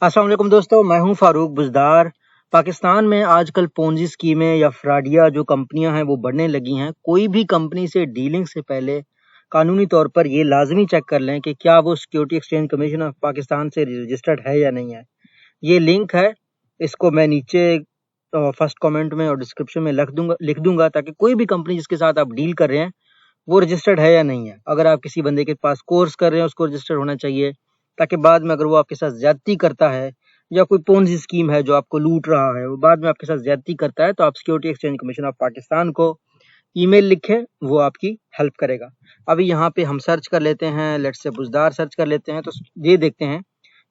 अस्सलाम वालेकुम दोस्तों, मैं हूं फारूक बुज़दार। पाकिस्तान में आजकल पोंजी स्कीमें या फ्रॉडिया जो कंपनियां हैं वो बढ़ने लगी हैं। कोई भी कंपनी से डीलिंग से पहले कानूनी तौर पर ये लाजमी चेक कर लें कि क्या वो security exchange commission of Pakistan से रजिस्टर्ड है या नहीं है। ये लिंक है, इसको मैं नीचे फर्स्ट कमेंट में और डिस्क्रिप्शन में लिख दूंगा ताकि कोई भी कंपनी जिसके साथ आप डील कर रहे हैं वो रजिस्टर्ड है या नहीं है। अगर आप किसी बंदे के पास कोर्स कर रहे हैं उसको रजिस्टर्ड होना चाहिए, ताकि बाद में अगर वो आपके साथ ज्यादती करता है या कोई पोंजी स्कीम है जो आपको लूट रहा है, वो बाद में आपके साथ ज्यादती करता है, तो आप security exchange commission of Pakistan को ईमेल लिखें, वो आपकी हेल्प करेगा। अभी यहाँ पे हम सर्च कर लेते हैं, लेट्स से बुज़दार सर्च कर लेते हैं, तो ये देखते हैं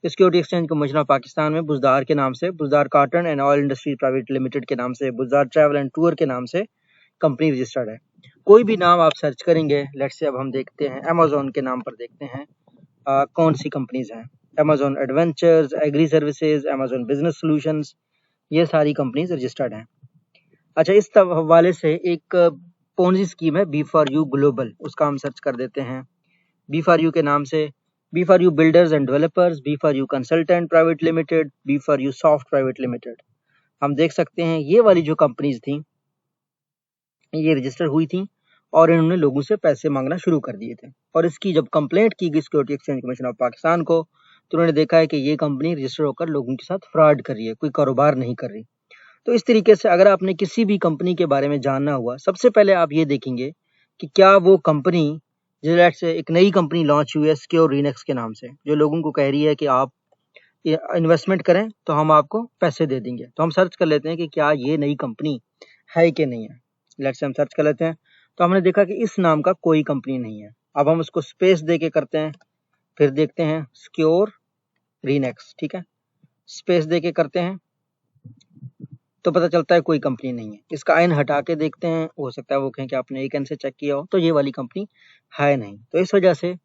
security exchange commission of Pakistan में बुज़दार के नाम से, Buzdar cotton and oil industries private limited के नाम से, बुज़दार ट्रैवल एंड टूर के नाम से कंपनी रजिस्टर्ड है। कोई भी नाम आप सर्च करेंगे, लेट्स से अब हम देखते हैं अमेज़न के नाम पर देखते हैं कौन सी कंपनीज हैं। Amazon adventures, agri services, Amazon business solutions, ये सारी कंपनीज रजिस्टर्ड हैं। अच्छा, इस हवाले से एक पोंजी स्कीम है बी फॉर यू ग्लोबल, उसका हम सर्च कर देते हैं बी फॉर यू के नाम से। B for U builders and developers, B for U consultant private limited, B for U soft private limited. हम देख सकते हैं ये वाली जो कंपनीज थी ये रजिस्टर हुई थी और इन्होंने लोगों से पैसे मांगना शुरू कर दिए थे। और इसकी जब कंप्लेंट की गई security exchange commission of Pakistan को, तो उन्होंने देखा है कि ये कंपनी रजिस्टर होकर लोगों के साथ फ्रॉड कर रही है, कोई कारोबार नहीं कर रही। तो इस तरीके से अगर आपने किसी भी कंपनी के बारे में जानना हुआ, सबसे पहले आप ये देखेंगे कि क्या वो कंपनी, जैसे से एक नई कंपनी लॉन्च हुई है सिक्योर रीनेक्स के नाम से, जो लोगों को कह रही है कि आप इन्वेस्टमेंट करें तो हम आपको पैसे दे देंगे। तो हम सर्च कर लेते हैं कि क्या ये नई कंपनी है कि नहीं है। लेट्स से हम सर्च कर लेते हैं, तो हमने देखा कि इस नाम का कोई कंपनी नहीं है। अब हम उसको स्पेस दे के करते हैं, फिर देखते हैं सिक्योर रीनेक्स, ठीक है, स्पेस दे के करते हैं तो पता चलता है कोई कंपनी नहीं है। इसका एन हटा के देखते हैं, हो सकता है वो कहें कि आपने एक एन से चेक किया हो, तो ये वाली कंपनी है नहीं। तो इस वजह से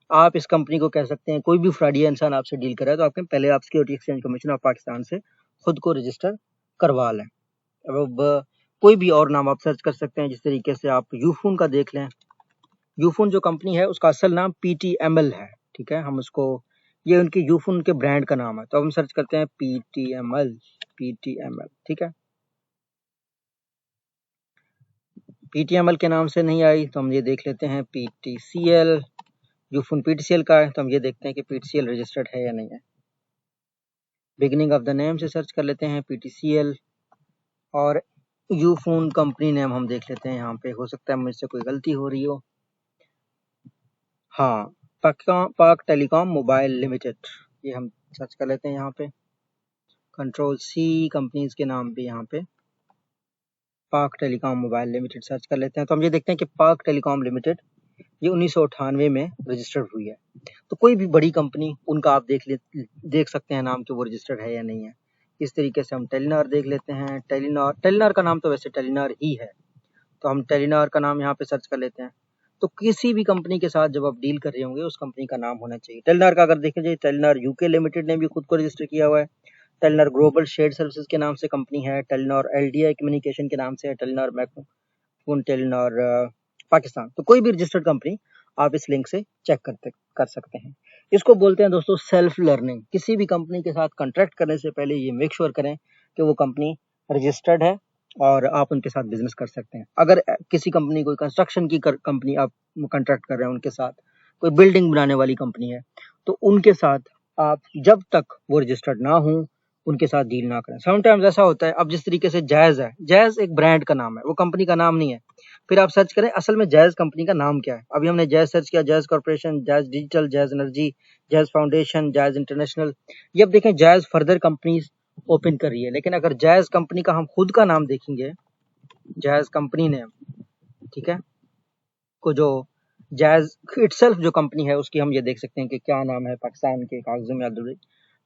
आप इस कंपनी को कह सकते हैं, कोई भी फ्रॉडिया इंसान आपसे डील करे तो आपके पहले आप security exchange commission of Pakistan से खुद को रजिस्टर करवा लें। अब कोई भी और नाम आप सर्च कर सकते हैं, जिस तरीके से आप यूफोन का देख लें। यूफोन जो कंपनी है उसका असल नाम PTML है, ठीक है, हम उसको, ये उनके यूफोन के ब्रांड का नाम है, तो हम सर्च करते हैं PTML, ठीक है। PTML के नाम से नहीं आई तो हम ये देख लेते हैं PTCL। यूफोन PTCL का है तो हम ये देखते हैं कि PTCL रजिस्टर्ड है या नहीं है। बिगिनिंग ऑफ द नेम से सर्च कर लेते हैं PTCL, और यूफोन कंपनी नेम हम देख लेते हैं। यहाँ पे हो सकता है मुझसे कोई गलती हो रही हो। हाँ, पाक टेलीकॉम मोबाइल लिमिटेड, ये हम सर्च कर लेते हैं। यहाँ पे Ctrl+C कंपनीज के नाम पे यहाँ पे पाक टेलीकॉम मोबाइल लिमिटेड सर्च कर लेते हैं, तो हम ये देखते हैं कि पाक टेलीकॉम लिमिटेड ये 1998 में रजिस्टर्ड हुई है। तो कोई भी बड़ी कंपनी, उनका आप देख सकते हैं नाम कि वो रजिस्टर्ड है या नहीं है। इस तरीके से हम टेलीनॉर देख लेते हैं। टेलीनॉर का नाम तो वैसे टेलीनॉर ही है, तो हम टेलीनॉर का नाम यहाँ पे सर्च कर लेते हैं। तो किसी भी कंपनी के साथ जब आप डील कर रहे होंगे उस कंपनी का नाम होना चाहिए। टेलीनॉर का अगर देखा जाए, टेलीनॉर यूके लिमिटेड ने भी खुद को रजिस्टर किया हुआ है। टेलीनॉर ग्लोबल शेयर सर्विसेज के नाम से कंपनी है। टेलीनॉर LDI कम्युनिकेशन के नाम से है। Telenor microphone, Telenor Pakistan. तो कोई भी रजिस्टर्ड कंपनी आप इस लिंक से चेक कर सकते हैं। इसको बोलते हैं दोस्तों सेल्फ लर्निंग। किसी भी कंपनी के साथ कॉन्ट्रैक्ट करने से पहले ये मेक श्योर करें कि वो कंपनी रजिस्टर्ड है और आप उनके साथ बिजनेस कर सकते हैं। अगर किसी कंपनी, कोई कंस्ट्रक्शन की कंपनी आप कॉन्ट्रैक्ट कर रहे हैं उनके साथ, कोई बिल्डिंग बनाने वाली कंपनी है, तो उनके साथ आप जब तक वो रजिस्टर्ड ना हो उनके साथ डील ना करें। समटाइम्स ऐसा होता है, अब जिस तरीके से जैज है, जैज एक ब्रांड का नाम है, वो कंपनी का नाम नहीं है। फिर आप सर्च करें असल में जैज कंपनी का नाम क्या है। अभी हमने जैज सर्च किया, jazz corporation, jazz digital, jazz energy, jazz foundation, jazz international. ये अब देखें जैज फर्दर कंपनीज ओपन कर रही है, लेकिन अगर जैज कंपनी का हम खुद का नाम देखेंगे, जैज कंपनी नेम, ठीक है, को जो जैज इटसेल्फ जो कंपनी है उसकी हम ये देख सकते हैं कि क्या नाम है पाकिस्तान के कागजों में।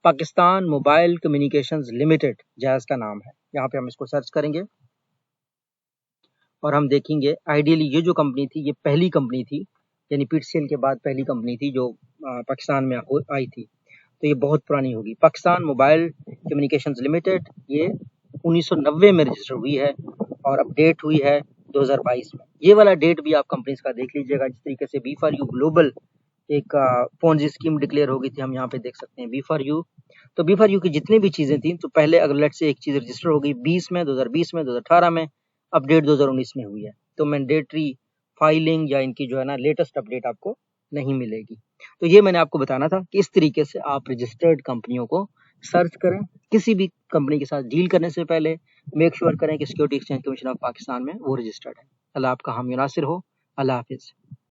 Pakistan mobile communications limited jazz का नाम है। यहाँ पे हम इसको सर्च करेंगे और हम देखेंगे आइडियली ये जो कंपनी थी ये पहली कंपनी थी, यानी PTCL के बाद पहली कंपनी थी जो पाकिस्तान में आई थी, तो ये बहुत पुरानी होगी। पाकिस्तान मोबाइल कम्युनिकेशंस लिमिटेड ये 1990 में रजिस्टर हुई है और अपडेट हुई है 2022 में। ये वाला डेट भी आप कंपनीज का देख लीजिएगा। जिस तरीके से बी फॉर यू ग्लोबल एक पोंजी स्कीम डिक्लेयर हो गई थी, हम यहाँ पे देख सकते हैं बी फॉर यू, तो बी फॉर यू की जितनी भी चीज़ें थी, तो पहले अगर लेट्स से एक चीज़ रजिस्टर हो गई 2020 में, 2018 में, अपडेट 2019 में हुई है, तो मैंडेटरी फाइलिंग या इनकी जो है ना लेटेस्ट अपडेट आपको नहीं मिलेगी। तो ये मैंने आपको बताना था कि इस तरीके से आप रजिस्टर्ड कंपनियों को सर्च करें। किसी भी कंपनी के साथ डील करने से पहले मेक श्योर करें कि security exchange commission of Pakistan में वो रजिस्टर्ड है। अल्लाह आपका हामी नासिर हो। अल्लाह हाफिज़।